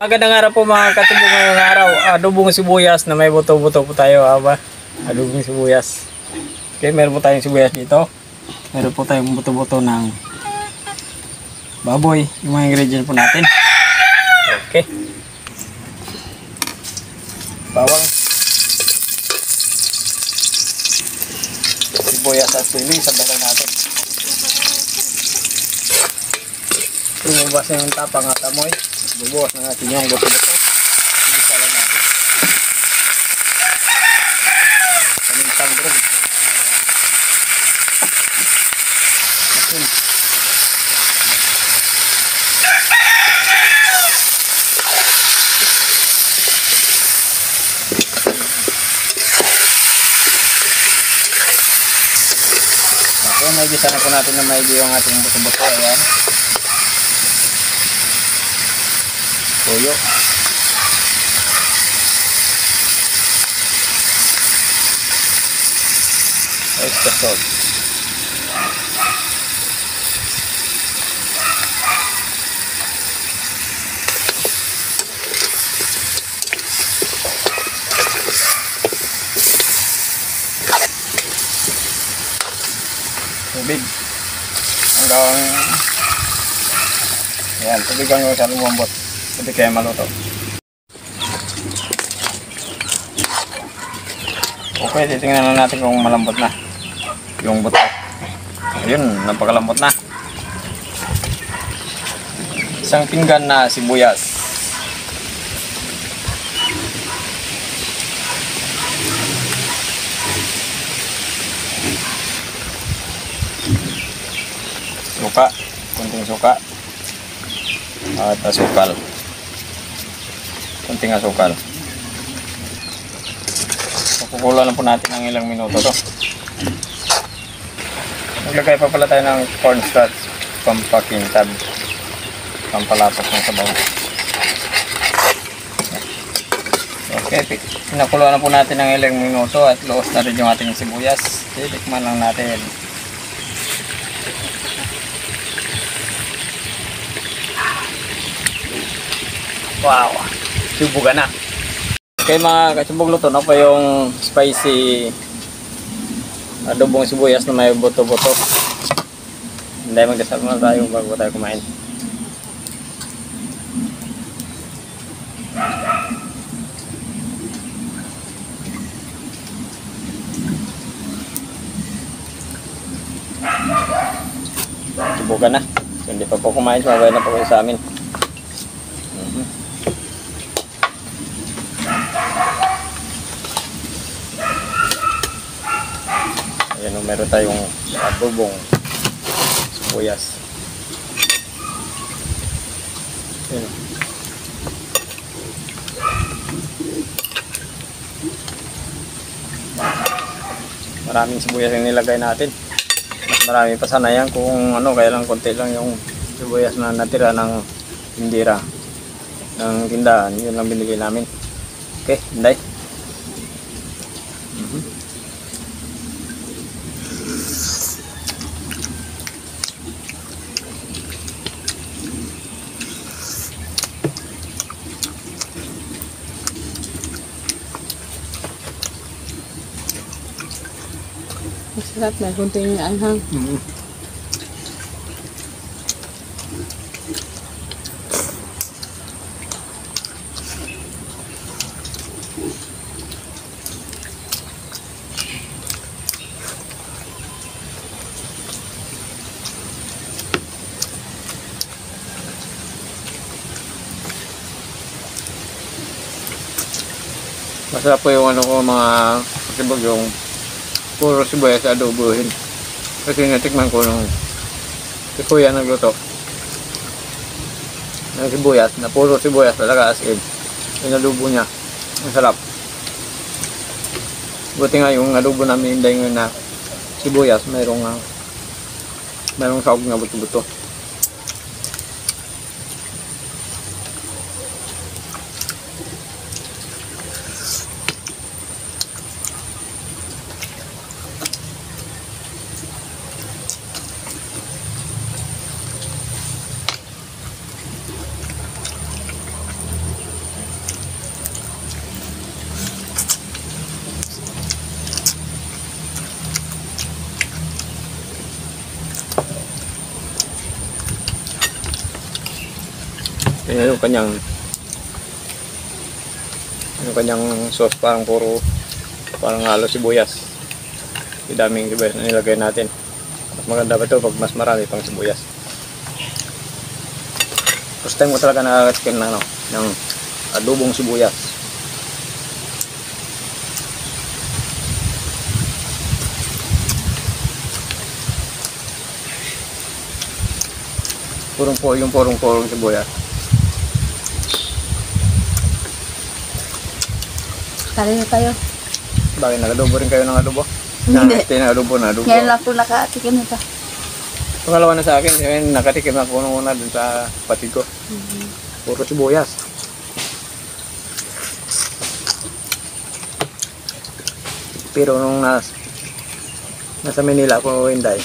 Magandang araw po mga katubong, ngayong araw. Adobong sibuyas na may buto-buto po tayo. Adobong sibuyas. Okay, meron po tayong sibuyas dito. Meron po tayong buto-buto ng baboy. Yung mga ingredients po natin. Okay. Bawang. Sibuyas at sili. Sabagay natin. Lumabas na yung tapang at amoy. Bubukas na natin yung buto-buto. Ibisa lang natin. Kamintang grog. Asin. Okay, may gisa na po natin na maigi yung ating buto-buto. Ayan. Toyo. Extra salt. Tubig. Hanggang ayan, tubig hanggang sa lumambot. Hindi kaya maluto. Okay, titingnan na natin kung malambot na yung buto. Ayun, napakalambot na. Isang pinggan na sibuyas. Suka, kunting suka. At asukal. Kunting asukal. Kukulan lang po natin ng ilang minuto to. Maglagay pa pala tayo ng cornstarch pampakintab, pampalapas ng sabaw. Okay, pinakuluan na po natin ng ilang minuto at luos na rin yung ating sibuyas. Titikman lang natin. Wow, subugan na. Okay mga katsubog, luto na po yung spicy adobong sibuyas na may buto-buto. Hindi, magdasal muna tayo bago tayo kumain. Subukan na. So, hindi pa po kumain, sabay na po kayo sa amin. Ayan, meron tayong adobong sibuyas. Ayan. Maraming sibuyas yung nilagay natin. Mas marami pa sana yan kung ano, kaya lang konti lang yung sibuyas na natira ng tindira ng tindahan. Yun lang binigay namin. Okay, hinday. Masarap na kunting anghang. Masarap po yung ano ko mga katibog, yung puro sibuyas adobohin. Kasi natikman ko nung si Kuya nagluto ng sibuyas, na puro sibuyas talaga as in. Yung adobo niya, ang sarap. Buti nga yung adobo namin hindi ngayon na sibuyas, mayroong sahog na buto-buto. Yung kanyang sauce parang parang halo sibuyas. Yung daming sibuyas na nilagay natin. Mas maganda ba ito pag mas marami pang sibuyas. First time ko talaga nakakatikim ng adobong sibuyas. Purong sibuyas. Tali na tayo. Bakit nag-adobo rin kayo ng adobo? Hindi. Adobo na adobo. Ngayon lang po nakatikim ito. Pangalawa na sa akin, nakatikim ako una dun sa patid ko. Puro sibuyas. Pero nung nasa Manila ako, Inday,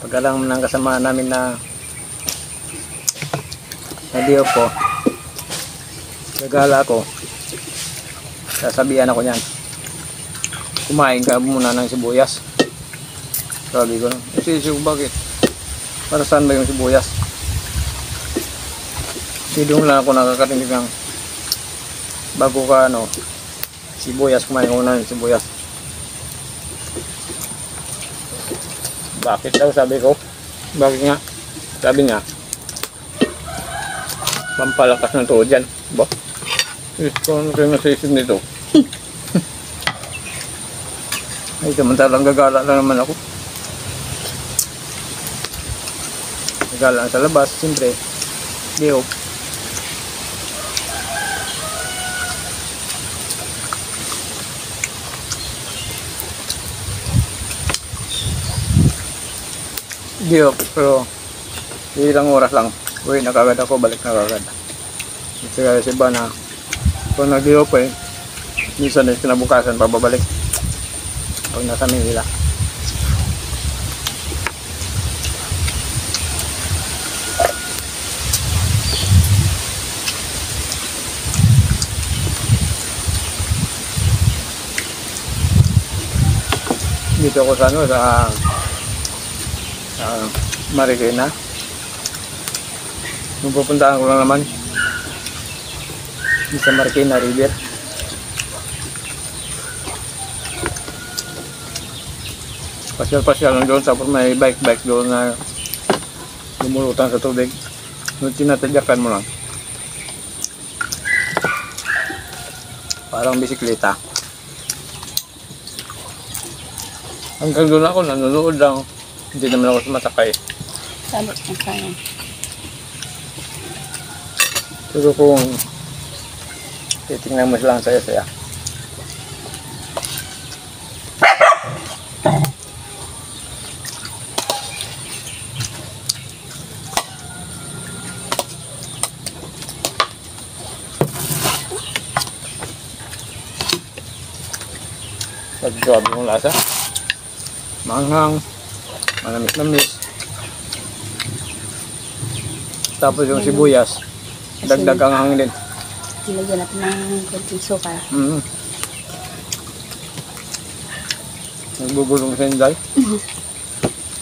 pagkalang ng kasama namin na diyo po, nagala ako, sasabihan ako niyan, kumain ka muna ng sibuyas. Sabi ko, isisip ko bakit? Para saan ba yung sibuyas? Doon lang ako nakakarinig ng bago ka sibuyas, kumain ko na ng sibuyas. Bakit daw, sabi ko? Bakit nga? Sabi niya, pampalakas ng tuhod yan. Ba? Ano kayo nasisip nito? Ay, samantalang gagala lang naman ako. Gagala lang sa labas, siyempre. Dihop. Dihop, pero ilang oras lang. Uy, nakagad ako, balik na kagad. Kasi kaya si iba na kung nag-dihop minsan kinabukasan pababalik. Pag nasa Manila. Dito ako sa Marikina. Nung pupuntaan ko lang naman sa Marikina River. Pasyal-pasyal lang doon, tapos may bike doon na lumulutan sa tubig. Nung tinatadyakan mo lang, parang bisikleta. Hanggang doon ako, nanonood lang. Hindi naman ako sumasakay. Sabot na sayang. Pero kung titingnan mo silang saya-saya. Pag-grabe mong lasa. Manghang, manamis-namis. Tapos yung sibuyas, dagdag ang hangin din. Ilagyan natin ng konting suka. Nagbubulong sa Inday.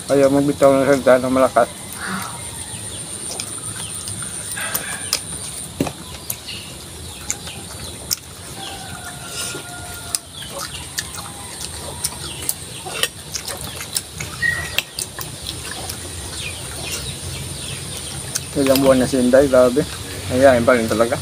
Kaya magbitaw ng salita ng malakas. Ilang buwan na si Inday, grabe. Ayayin pa rin talaga.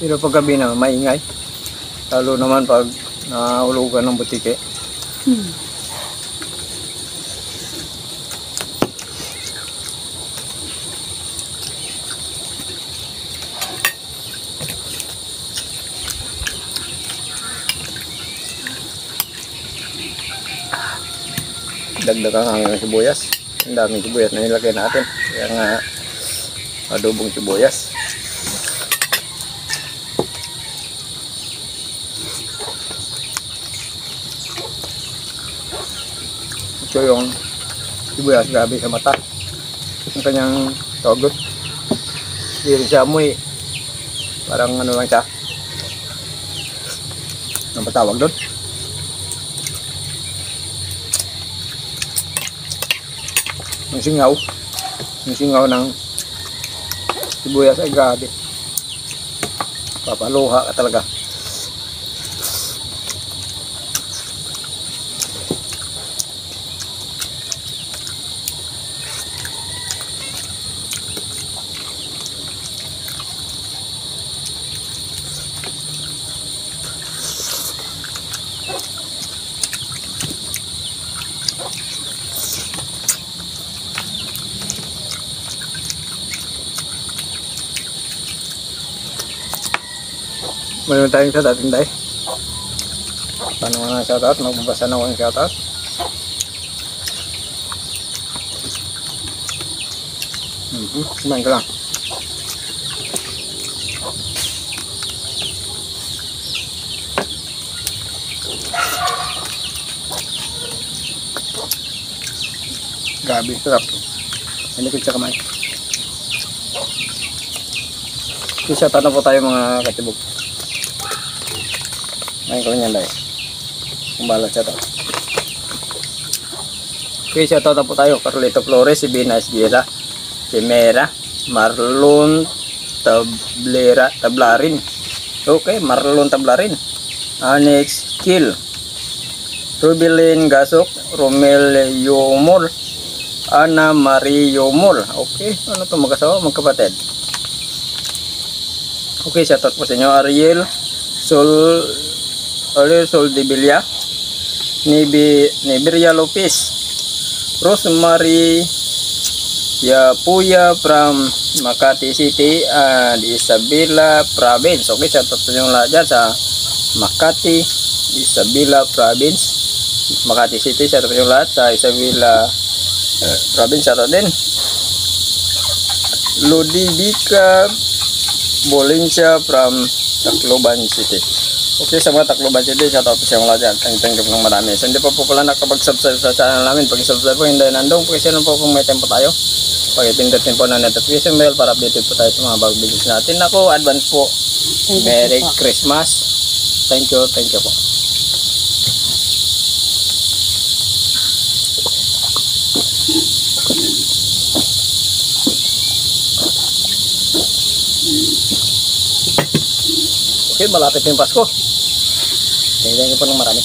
Pero pag gabi na maingay. Lalo naman pag nahulugan ng butike. Dagdagan ang sibuyas. Ang daming sibuyas na nilagay natin. Kaya nga adobong sibuyas. diretso yung sibuyas, grabe sa mata. Ang kanyang tawag doon. Hindi rin siya amoy. Parang ano lang siya. Ano ba tawag doon? Yung singaw. Yung singaw ng sibuyas ay grabe. Papaluha ka talaga. Mayroon tayong shoutout, hindi. Paano nga shoutout? Magbabasa na ako ng shoutout. Kumain ka lang. Grabe, sarap. Hindi ko siya kamay. So, shoutout na po tayo mga katibog. Ngayon ko rin yan dahil. Kung balat shoutout. Okay, shoutout na po tayo. Carlito Flores, si Bina Esguera, si Mera, Marlon Tablarin. Okay, Marlon Tablarin. Annex Kill. Rubilin Gasok, Romel Yomol, Ana Marie Yomol. Okay, ano to mag-asawa, magkapatid. Okay, shoutout po sa inyo. Ariel Sol de Villa, Niberia Lopez, Rosemary Yapuya from Makati City and Isabela Province. Okay, shoutout po yung lahat dyan sa Makati, Isabela Province, Makati City. Shoutout po yung lahat sa Isabela Province. Shoutout din Ludivika Bolencia from Tacloban City. Okay, sa mga Tacloban City, shoutout po siya mga dyan. Thank you po ng marami. So, hindi pa po pala nakapag-subscribe sa channel namin. Pag-subscribe po, hindi nandong. Pag-share po kung may tempo tayo. Pag-ipindutin po na notification bell para updated po tayo sa mga bagong videos natin. Ako, advance po. Merry Christmas. Thank you po. Okay, malapit na yung Pasko. Thank you po ng marami.